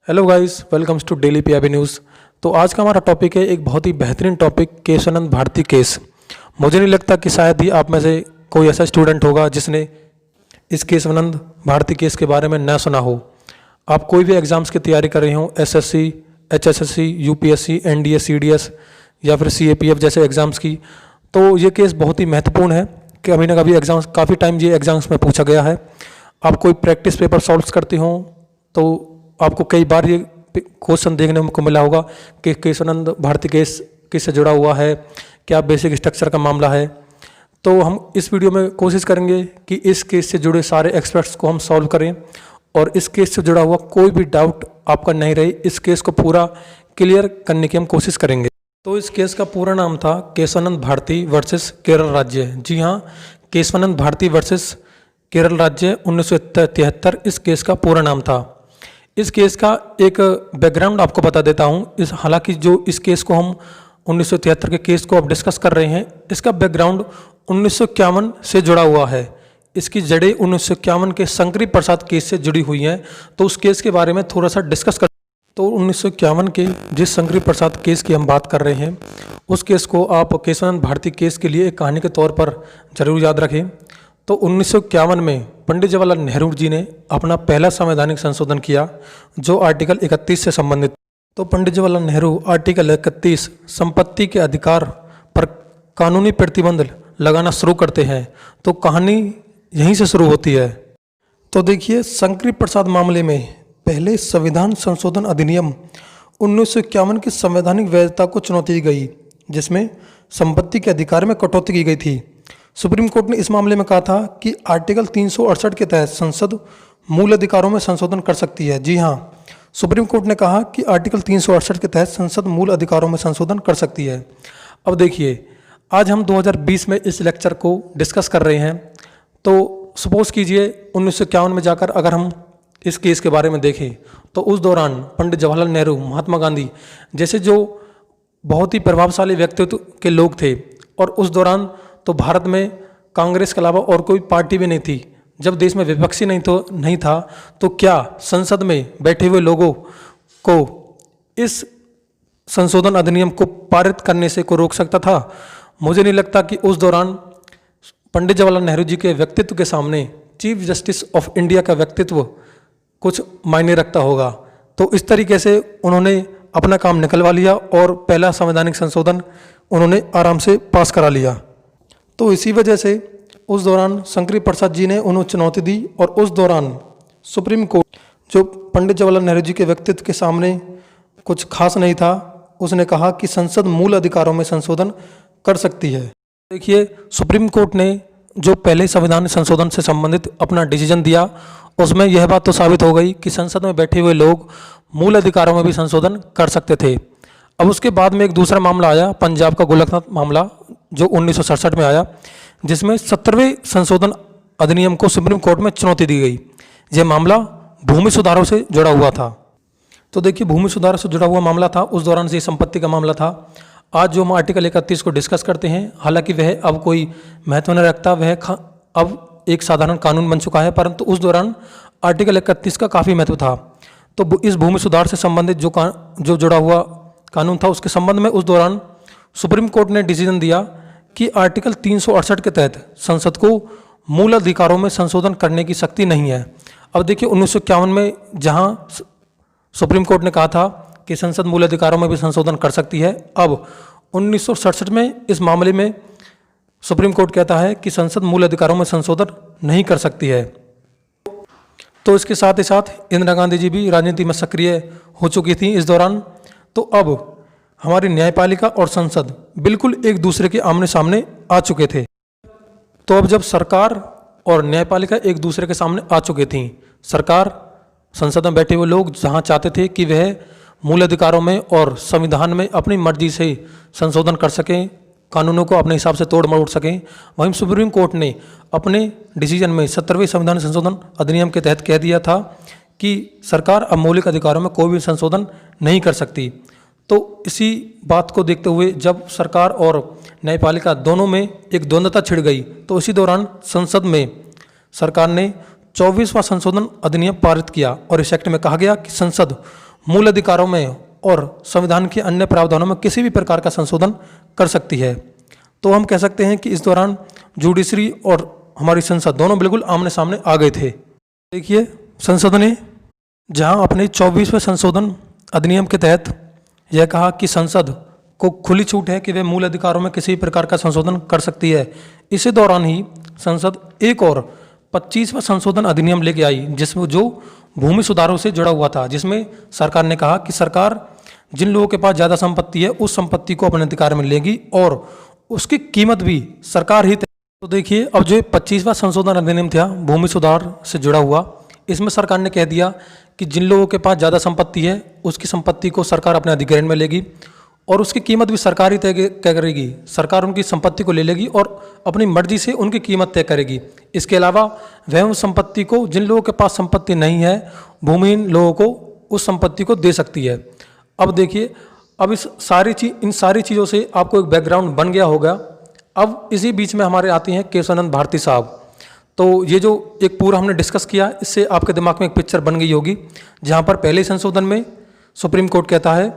Hello guys, welcomes to daily PIB news. तो आज का हमारा टॉपिक है एक बहुत ही बेहतरीन टॉपिक, केशवानंद भारती केस। मुझे नहीं लगता कि शायद ही आप में से कोई ऐसा स्टूडेंट होगा जिसने इस केशवानंद भारती केस के बारे में न सुना हो। आप कोई भी एग्ज़ाम्स की तैयारी कर रहे हो, SSC, HSSC, UPSC, NDA, CDS या फिर सीएपीएफ जैसे एग्ज़ाम्स की, तो ये केस बहुत ही महत्वपूर्ण है कि कभी ना कभी एग्ज़ाम्स, काफ़ी टाइम ये एग्ज़ाम्स में पूछा गया है। आप कोई प्रैक्टिस पेपर सॉल्व करते हो तो आपको कई बार ये क्वेश्चन देखने को मिला होगा कि केशवानंद भारती केस किससे जुड़ा हुआ है, क्या बेसिक स्ट्रक्चर का मामला है। तो हम इस वीडियो में कोशिश करेंगे कि इस केस से जुड़े सारे एक्सपर्ट्स को हम सॉल्व करें और इस केस से जुड़ा हुआ कोई भी डाउट आपका नहीं रहे, इस केस को पूरा क्लियर करने की हम कोशिश करेंगे। तो इस केस का पूरा नाम था केशवानंद भारती वर्सेस केरल राज्य। जी हाँ, केशवानंद भारती वर्सेस केरल राज्य 1973 इस केस का पूरा नाम था। इस केस का एक बैकग्राउंड आपको बता देता हूँ। हालांकि जो इस केस को हम 1973 के केस को अब डिस्कस कर रहे हैं, इसका बैकग्राउंड 1951 से जुड़ा हुआ है। इसकी जड़ें 1951 के शंकरी प्रसाद केस से जुड़ी हुई हैं। तो उस केस के बारे में थोड़ा सा डिस्कस कर। तो 1951 के जिस शंकरी प्रसाद केस की हम बात कर रहे हैं, उस केस को आप केशवानंद भारती केस के लिए एक कहानी के तौर पर जरूर याद रखें। तो 1951 में पंडित जवाहरलाल नेहरू जी ने अपना पहला संवैधानिक संशोधन किया, जो आर्टिकल 31 से संबंधित। तो पंडित जवाहरलाल नेहरू आर्टिकल 31 संपत्ति के अधिकार पर कानूनी प्रतिबंध लगाना शुरू करते हैं। तो कहानी यहीं से शुरू होती है। तो देखिए, शंकरी प्रसाद मामले में पहले संविधान संशोधन अधिनियम 1951 की संवैधानिक वैधता को चुनौती दी गई, जिसमें संपत्ति के अधिकार में कटौती की गई थी। सुप्रीम कोर्ट ने इस मामले में कहा था कि आर्टिकल 368 के तहत संसद मूल अधिकारों में संशोधन कर सकती है। जी हाँ, सुप्रीम कोर्ट ने कहा कि आर्टिकल 368 के तहत संसद मूल अधिकारों में संशोधन कर सकती है। अब देखिए, आज हम 2020 में इस लेक्चर को डिस्कस कर रहे हैं। तो सपोज कीजिए 1951 में जाकर अगर हम इस केस के बारे में देखें, तो उस दौरान पंडित जवाहरलाल नेहरू, महात्मा गांधी जैसे जो बहुत ही प्रभावशाली व्यक्तित्व के लोग थे, और उस दौरान तो भारत में कांग्रेस के अलावा और कोई पार्टी भी नहीं थी। जब देश में विपक्षी नहीं था, तो क्या संसद में बैठे हुए लोगों को इस संशोधन अधिनियम को पारित करने से कोई रोक सकता था? मुझे नहीं लगता कि उस दौरान पंडित जवाहरलाल नेहरू जी के व्यक्तित्व के सामने चीफ जस्टिस ऑफ इंडिया का व्यक्तित्व कुछ मायने रखता होगा। तो इस तरीके से उन्होंने अपना काम निकलवा लिया और पहला संवैधानिक संशोधन उन्होंने आराम से पास करा लिया। तो इसी वजह से उस दौरान शंकरी प्रसाद जी ने उन्हें चुनौती दी, और उस दौरान सुप्रीम कोर्ट, जो पंडित जवाहरलाल नेहरू जी के व्यक्तित्व के सामने कुछ खास नहीं था, उसने कहा कि संसद मूल अधिकारों में संशोधन कर सकती है। देखिए, सुप्रीम कोर्ट ने जो पहले संविधान संशोधन से संबंधित अपना डिसीजन दिया, उसमें यह बात तो साबित हो गई कि संसद में बैठे हुए लोग मूल अधिकारों में भी संशोधन कर सकते थे। अब उसके बाद में एक दूसरा मामला आया, पंजाब का गोलकनाथ मामला, जो 1967 में आया, जिसमें 17वें संशोधन अधिनियम को सुप्रीम कोर्ट में चुनौती दी गई। यह मामला भूमि सुधारों से जुड़ा हुआ था। तो देखिए, भूमि सुधारों से जुड़ा हुआ मामला था, उस दौरान से संपत्ति का मामला था। आज जो हम आर्टिकल 31 को डिस्कस करते हैं, हालांकि वह अब कोई महत्व नहीं रखता, वह अब एक साधारण कानून बन चुका है, परंतु उस दौरान आर्टिकल 31 का काफ़ी महत्व था। तो इस भूमि सुधार से संबंधित जो जुड़ा हुआ कानून था, उसके संबंध में उस दौरान सुप्रीम कोर्ट ने डिसीजन दिया कि आर्टिकल 368 के तहत संसद को मूल अधिकारों में संशोधन करने की शक्ति नहीं है। अब देखिए, 1951 में जहां सुप्रीम कोर्ट ने कहा था कि संसद मूल अधिकारों में भी संशोधन कर सकती है, अब 1967 में इस मामले में सुप्रीम कोर्ट कहता है कि संसद मूल अधिकारों में संशोधन नहीं कर सकती है। तो इसके साथ ही साथ इंदिरा गांधी जी भी राजनीति में सक्रिय हो चुकी थी इस दौरान। तो अब हमारी न्यायपालिका और संसद बिल्कुल एक दूसरे के आमने सामने आ चुके थे। तो अब जब सरकार और न्यायपालिका एक दूसरे के सामने आ चुके थी, सरकार, संसद में बैठे हुए लोग जहां चाहते थे कि वह मूल अधिकारों में और संविधान में अपनी मर्जी से संशोधन कर सकें, कानूनों को अपने हिसाब से तोड़ मरोड़ सकें, वहीं सुप्रीम कोर्ट ने अपने डिसीजन में 17वें संविधान संशोधन अधिनियम के तहत कह दिया था कि सरकार अब मौलिक अधिकारों में कोई भी संशोधन नहीं कर सकती। तो इसी बात को देखते हुए जब सरकार और न्यायपालिका दोनों में एक द्वंद्वता छिड़ गई, तो इसी दौरान संसद में सरकार ने 24वां संशोधन अधिनियम पारित किया, और इस एक्ट में कहा गया कि संसद मूल अधिकारों में और संविधान के अन्य प्रावधानों में किसी भी प्रकार का संशोधन कर सकती है। तो हम कह सकते हैं कि इस दौरान जुडिशरी और हमारी संसद दोनों बिल्कुल आमने सामने आ गए थे। देखिए, संसद ने जहां अपने 24वें संशोधन अधिनियम के तहत यह कहा कि संसद को खुली छूट है कि वे मूल अधिकारों में किसी भी प्रकार का संशोधन कर सकती है, इसी दौरान ही संसद एक और 25वां संशोधन अधिनियम लेके आई, जिसमें जो भूमि सुधारों से जुड़ा हुआ था, जिसमें सरकार ने कहा कि सरकार जिन लोगों के पास ज़्यादा संपत्ति है उस संपत्ति को अपने अधिकार में लेगी और उसकी कीमत भी सरकार ही। तो देखिए, अब जो 25वां संशोधन अधिनियम था भूमि सुधार से जुड़ा हुआ, इसमें सरकार ने कह दिया कि जिन लोगों के पास ज़्यादा संपत्ति है उसकी संपत्ति को सरकार अपने अधिग्रहण में लेगी और उसकी कीमत भी सरकार ही तय करेगी। सरकार उनकी संपत्ति को ले लेगी और अपनी मर्जी से उनकी कीमत तय करेगी। इसके अलावा वह उस संपत्ति को, जिन लोगों के पास संपत्ति नहीं है, भूमिहीन लोगों को उस संपत्ति को दे सकती है। अब देखिए, अब इन सारी चीज़ों से आपको एक बैकग्राउंड बन गया होगा। अब इसी बीच में हमारे आते हैं केशवानंद भारती साहब। तो ये जो एक पूरा हमने डिस्कस किया, इससे आपके दिमाग में एक पिक्चर बन गई होगी, जहाँ पर पहले संशोधन में सुप्रीम कोर्ट कहता है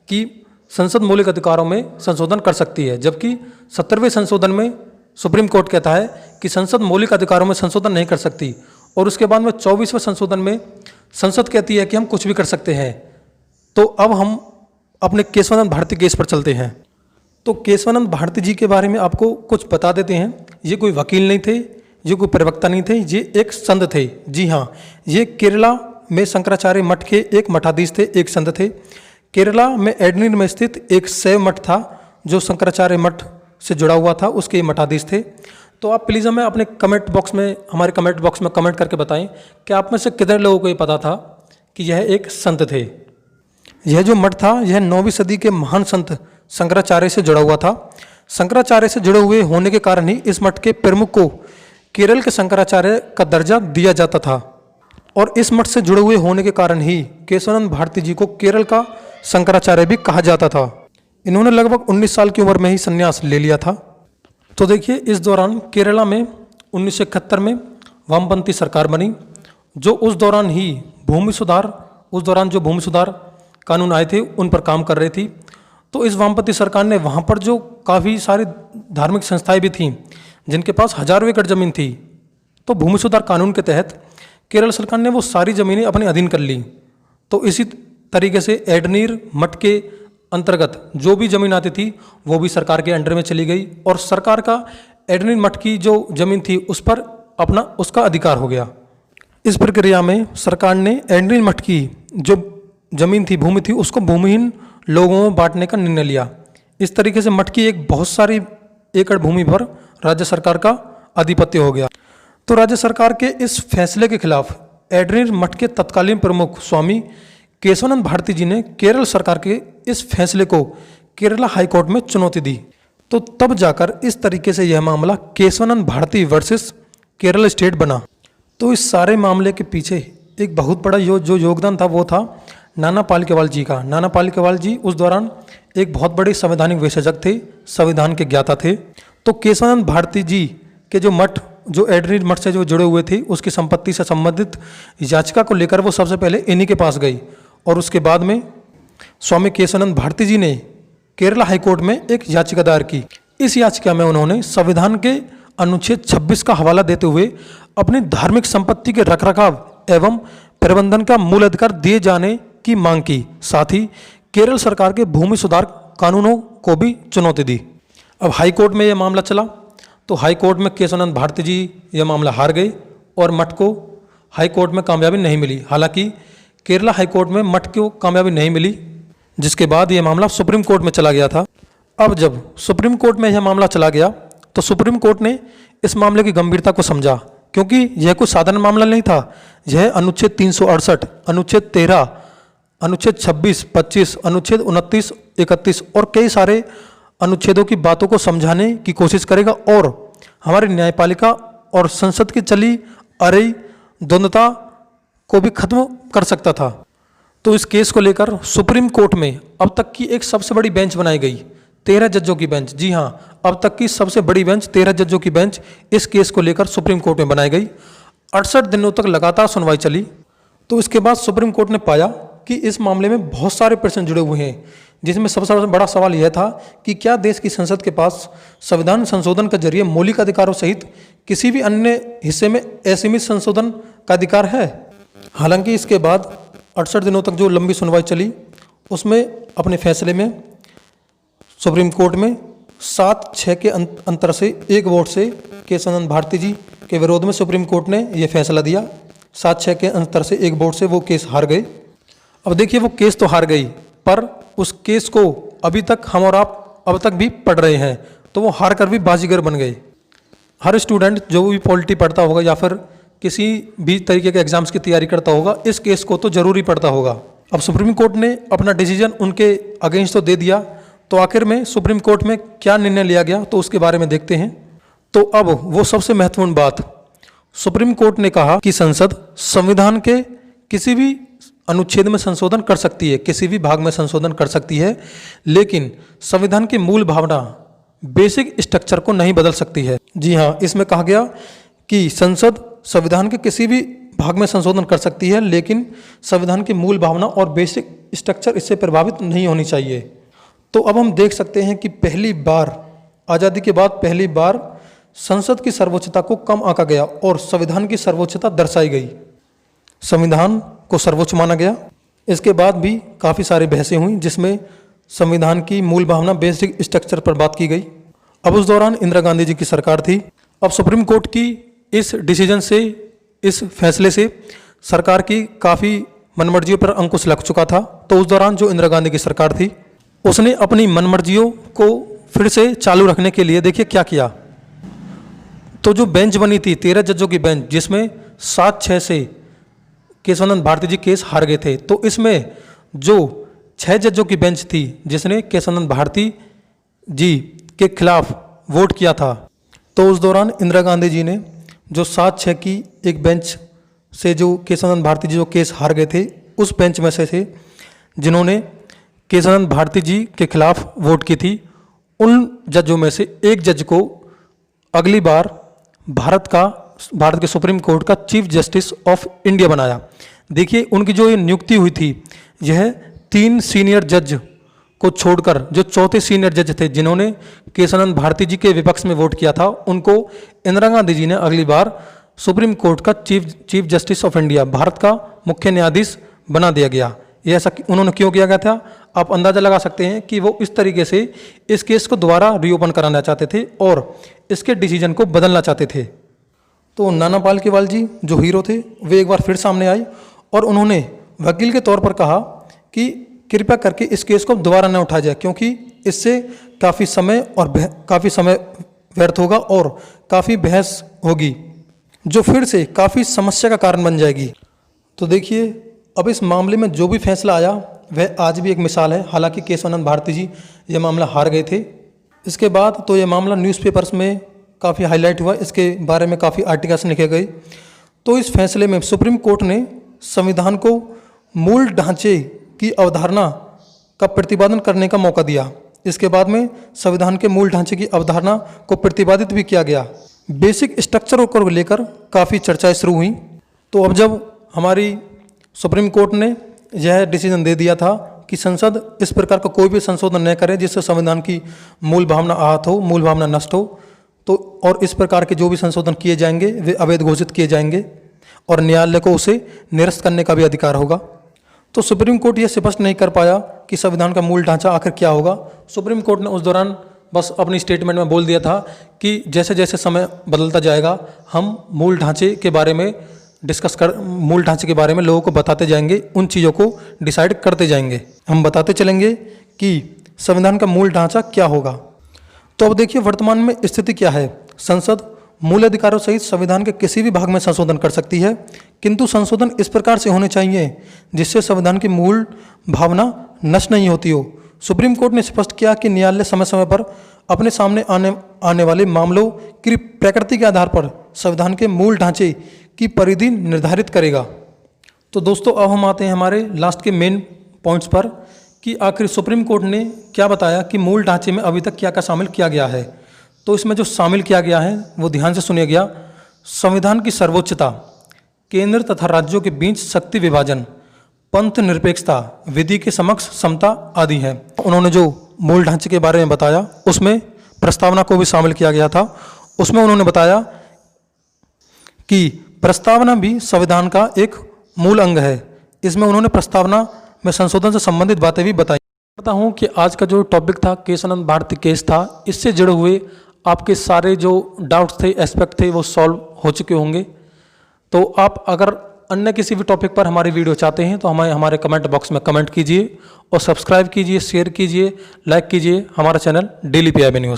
कि संसद मौलिक अधिकारों में संशोधन कर सकती है, जबकि 70वें संशोधन में सुप्रीम कोर्ट कहता है कि संसद मौलिक अधिकारों में संशोधन नहीं कर सकती। और उसके बाद में 24वें संशोधन में संसद कहती है कि हम कुछ भी कर सकते हैं। तो अब हम अपने केशवानंद भारती केस पर चलते हैं। तो केशवानंद भारती जी के बारे में आपको कुछ बता देते हैं। ये कोई वकील नहीं थे, ये कोई प्रवक्ता नहीं थे, ये एक संत थे। जी हाँ, ये केरला में शंकराचार्य मठ के एक मठाधीश थे, एक संत थे। केरला में एडनीर में स्थित एक शैव मठ था जो शंकराचार्य मठ से जुड़ा हुआ था, उसके मठाधीश थे। तो आप प्लीज़ हमें अपने हमारे कमेंट बॉक्स में कमेंट करके बताएं कि आप में से कितने लोगों को ये पता था कि यह एक संत थे। यह जो मठ था यह 9वीं सदी के महान संत शंकराचार्य से जुड़ा हुआ था। शंकराचार्य से जुड़े हुए होने के कारण ही इस मठ के प्रमुख को केरल के शंकराचार्य का दर्जा दिया जाता था और इस मठ से जुड़े हुए होने के कारण ही केशवानंद भारती जी को केरल का शंकराचार्य भी कहा जाता था। इन्होंने लगभग 19 साल की उम्र में ही संन्यास ले लिया था। तो देखिए, इस दौरान केरला में 1971 में वामपंथी सरकार बनी, जो उस दौरान जो भूमि सुधार कानून आए थे उन पर काम कर रही थी। तो इस वामपंथी सरकार ने वहाँ पर जो काफ़ी सारी धार्मिक संस्थाएं भी थीं जिनके पास हजारों एकड़ ज़मीन थी, तो भूमि सुधार कानून के तहत केरल सरकार ने वो सारी ज़मीनें अपने अधीन कर ली। तो इसी तरीके से एडनीर मठ के अंतर्गत जो भी ज़मीन आती थी वो भी सरकार के अंडर में चली गई और सरकार का एडनीर मठ की जो ज़मीन थी उस पर उसका अधिकार हो गया। इस प्रक्रिया में सरकार ने एडनीर मठ की जो ज़मीन थी, भूमि थी, उसको भूमिहीन लोगों में बांटने का निर्णय लिया। इस तरीके से मठ की एक बहुत सारी एकड़ भूमि पर राज्य सरकार का आधिपत्य हो गया। तो राज्य सरकार के इस फैसले के खिलाफ एडनीर मठ के तत्कालीन प्रमुख स्वामी केशवानंद भारती जी ने केरल सरकार के इस फैसले को केरला हाईकोर्ट में चुनौती दी। तो तब जाकर इस तरीके से यह मामला केशवानंद भारती वर्सेस केरल स्टेट बना। तो इस सारे मामले के पीछे एक बहुत बड़ा जो योगदान था वो था नाना पालिकेवाल जी का। नाना पालिकेवाल जी उस दौरान एक बहुत बड़े संवैधानिक विशेषज्ञ थे, संविधान के ज्ञाता थे। तो केशवानंद भारती जी के जो एडनीर मठ से जो जुड़े हुए थे उसकी संपत्ति से संबंधित याचिका को लेकर वो सबसे पहले इन्हीं के पास गई और उसके बाद में स्वामी केशवानंद भारती जी ने केरला हाईकोर्ट में एक याचिका दायर की। इस याचिका में उन्होंने संविधान के अनुच्छेद 26 का हवाला देते हुए अपनी धार्मिक संपत्ति के रखरखाव एवं प्रबंधन का मूल अधिकार दिए जाने की मांग की। साथ ही केरल सरकार के भूमि सुधार कानूनों को भी चुनौती दी। अब हाईकोर्ट में यह मामला चला तो हाईकोर्ट में केशवानंद भारती जी यह मामला हार गए और मठ को हाईकोर्ट में कामयाबी नहीं मिली। हालांकि केरला हाईकोर्ट में मठ को कामयाबी नहीं मिली, जिसके बाद यह मामला सुप्रीम कोर्ट में चला गया था। अब जब सुप्रीम कोर्ट में यह मामला चला गया तो सुप्रीम कोर्ट ने इस मामले की गंभीरता को समझा, क्योंकि यह कोई साधारण मामला नहीं था। यह अनुच्छेद 368, अनुच्छेद 13, अनुच्छेद 26, 25, अनुच्छेद 29, 31 और कई सारे अनुच्छेदों की बातों को समझाने की कोशिश करेगा और हमारी न्यायपालिका और संसद की चली आ रही द्वंद्वता को भी खत्म कर सकता था। तो इस केस को लेकर सुप्रीम कोर्ट में अब तक की एक सबसे बड़ी बेंच बनाई गई, 13 जजों की बेंच। जी हाँ, अब तक की सबसे बड़ी बेंच, 13 जजों की बेंच इस केस को लेकर सुप्रीम कोर्ट में बनाई गई। 68 दिनों तक लगातार सुनवाई चली। तो इसके बाद सुप्रीम कोर्ट ने पाया कि इस मामले में बहुत सारे प्रश्न जुड़े हुए हैं, जिसमें सबसे बड़ा सवाल यह था कि क्या देश की संसद के पास संविधान संशोधन के जरिए मौलिक अधिकारों सहित किसी भी अन्य हिस्से में असीमित संशोधन का अधिकार है। हालांकि इसके बाद 68 दिनों तक जो लंबी सुनवाई चली, उसमें अपने फैसले में सुप्रीम कोर्ट में 7-6 के अंतर से एक वोट से केशवानंद भारती जी के विरोध में सुप्रीम कोर्ट ने यह फैसला दिया। 7-6 के अंतर से एक वोट से वो केस हार गए। अब देखिए, वो केस तो हार गई, पर उस केस को अभी तक हम और आप अब तक भी पढ़ रहे हैं, तो वो हार कर भी बाजीगर बन गए। हर स्टूडेंट जो भी पॉलिटी पढ़ता होगा या फिर किसी भी तरीके के एग्जाम्स की तैयारी करता होगा, इस केस को तो जरूरी पढ़ता होगा। अब सुप्रीम कोर्ट ने अपना डिसीजन उनके अगेंस्ट तो दे दिया, तो आखिर में सुप्रीम कोर्ट में क्या निर्णय लिया गया तो उसके बारे में देखते हैं। तो अब वो सबसे महत्वपूर्ण बात, सुप्रीम कोर्ट ने कहा कि संसद संविधान के किसी भी अनुच्छेद में संशोधन कर सकती है, किसी भी भाग में संशोधन कर सकती है, लेकिन संविधान की मूल भावना, बेसिक स्ट्रक्चर को नहीं बदल सकती है। जी हाँ, इसमें कहा गया कि संसद संविधान के किसी भी भाग में संशोधन कर सकती है, लेकिन संविधान की मूल भावना और बेसिक स्ट्रक्चर इससे प्रभावित नहीं होनी चाहिए। तो अब हम देख सकते हैं कि पहली बार, आज़ादी के बाद पहली बार संसद की सर्वोच्चता को कम आंका गया और संविधान की सर्वोच्चता दर्शाई गई। संविधान को सर्वोच्च माना गया। इसके बाद भी काफ़ी सारी बहसें हुई, जिसमें संविधान की मूल भावना, बेसिक स्ट्रक्चर पर बात की गई। अब उस दौरान इंदिरा गांधी जी की सरकार थी। अब सुप्रीम कोर्ट की इस डिसीजन से, इस फैसले से सरकार की काफ़ी मनमर्जियों पर अंकुश लग चुका था। तो उस दौरान जो इंदिरा गांधी की सरकार थी, उसने अपनी मनमर्जियों को फिर से चालू रखने के लिए देखिए क्या किया। तो जो बेंच बनी थी 13 जजों की बेंच, जिसमें 7-6 से केशवानंद भारती जी केस हार गए थे, तो इसमें जो 6 जजों की बेंच थी जिसने केशवानंद भारती जी के खिलाफ वोट किया था, तो उस दौरान इंदिरा गांधी जी ने जो 7-6 की एक बेंच से जो केशवानंद भारती जी जो केस हार गए थे, उस बेंच में से थे जिन्होंने केशवानंद भारती जी के खिलाफ वोट की थी। उन जजों में से एक जज को अगली बार भारत के सुप्रीम कोर्ट का चीफ जस्टिस ऑफ इंडिया बनाया। देखिए, उनकी जो ये नियुक्ति हुई थी, यह 3 सीनियर जज को छोड़कर जो चौथे सीनियर जज थे, जिन्होंने केशवानंद भारती जी के विपक्ष में वोट किया था, उनको इंदिरा गांधी जी ने अगली बार सुप्रीम कोर्ट का chief justice of India, Bharat का मुख्य न्यायाधीश बना दिया गया। ये ऐसा उन्होंने क्यों किया गया था, आप अंदाजा लगा सकते हैं कि वो इस तरीके से इस केस को दोबारा रीओपन कराना चाहते थे और इसके डिसीजन को बदलना चाहते थे। तो नाना पालकीवाल जी जो हीरो थे, वे एक बार फिर सामने आए और उन्होंने वकील के तौर पर कहा कि कृपया करके इस केस को दोबारा न उठाया जाए, क्योंकि इससे काफ़ी समय व्यर्थ होगा और काफ़ी बहस होगी, जो फिर से काफ़ी समस्या का कारण बन जाएगी। तो देखिए, अब इस मामले में जो भी फैसला आया वह आज भी एक मिसाल है। हालांकि केशवानंद भारती जी ये मामला हार गए थे। इसके बाद तो ये मामला न्यूज़पेपर्स में काफ़ी हाईलाइट हुआ, इसके बारे में काफ़ी आर्टिकल्स लिखे गए। तो इस फैसले में सुप्रीम कोर्ट ने संविधान को मूल ढांचे की अवधारणा का प्रतिपादन करने का मौका दिया। इसके बाद में संविधान के मूल ढांचे की अवधारणा को प्रतिपादित भी किया गया। बेसिक स्ट्रक्चर को लेकर काफ़ी चर्चाएं शुरू हुई। तो अब जब हमारी सुप्रीम कोर्ट ने यह डिसीजन दे दिया था कि संसद इस प्रकार का कोई भी संशोधन न करे जिससे संविधान की मूल भावना आहत हो, मूल भावना नष्ट हो, तो और इस प्रकार के जो भी संशोधन किए जाएंगे वे अवैध घोषित किए जाएंगे और न्यायालय को उसे निरस्त करने का भी अधिकार होगा। तो सुप्रीम कोर्ट यह स्पष्ट नहीं कर पाया कि संविधान का मूल ढांचा आखिर क्या होगा। सुप्रीम कोर्ट ने उस दौरान बस अपनी स्टेटमेंट में बोल दिया था कि जैसे जैसे समय बदलता जाएगा, हम मूल ढांचे के बारे में मूल ढांचे के बारे में लोगों को बताते जाएंगे, उन चीज़ों को डिसाइड करते जाएंगे, हम बताते चलेंगे कि संविधान का मूल ढांचा क्या होगा। तो अब देखिए वर्तमान में स्थिति क्या है। संसद मूल अधिकारों सहित संविधान के किसी भी भाग में संशोधन कर सकती है, किंतु संशोधन इस प्रकार से होने चाहिए जिससे संविधान की मूल भावना नष्ट नहीं होती हो। सुप्रीम कोर्ट ने स्पष्ट किया कि न्यायालय समय समय पर अपने सामने आने वाले मामलों की प्रकृति के आधार पर संविधान के मूल ढांचे की परिधि निर्धारित करेगा। तो दोस्तों, अब हम आते हैं हमारे लास्ट के मेन पॉइंट्स पर कि आखिर सुप्रीम कोर्ट ने क्या बताया कि मूल ढांचे में अभी तक क्या क्या शामिल किया गया है। तो इसमें जो शामिल किया गया है वो ध्यान से सुनिए गया। संविधान की सर्वोच्चता, केंद्र तथा राज्यों के बीच शक्ति विभाजन, पंथ निरपेक्षता, विधि के समक्ष समता आदि है। उन्होंने जो मूल ढांचे के बारे में बताया उसमें प्रस्तावना को भी शामिल किया गया था। उसमें उन्होंने बताया कि प्रस्तावना भी संविधान का एक मूल अंग है। इसमें उन्होंने प्रस्तावना में संशोधन से संबंधित बातें भी बताई। करता हूँ कि आज का जो टॉपिक था केशवानंद भारती केस था, इससे जुड़े हुए आपके सारे जो डाउट्स थे, एस्पेक्ट थे, वो सॉल्व हो चुके होंगे। तो आप अगर अन्य किसी भी टॉपिक पर हमारी वीडियो चाहते हैं तो हमें हमारे कमेंट बॉक्स में कमेंट कीजिए और सब्सक्राइब कीजिए, शेयर कीजिए, लाइक कीजिए हमारा चैनल डेली पीआईबी न्यूज़।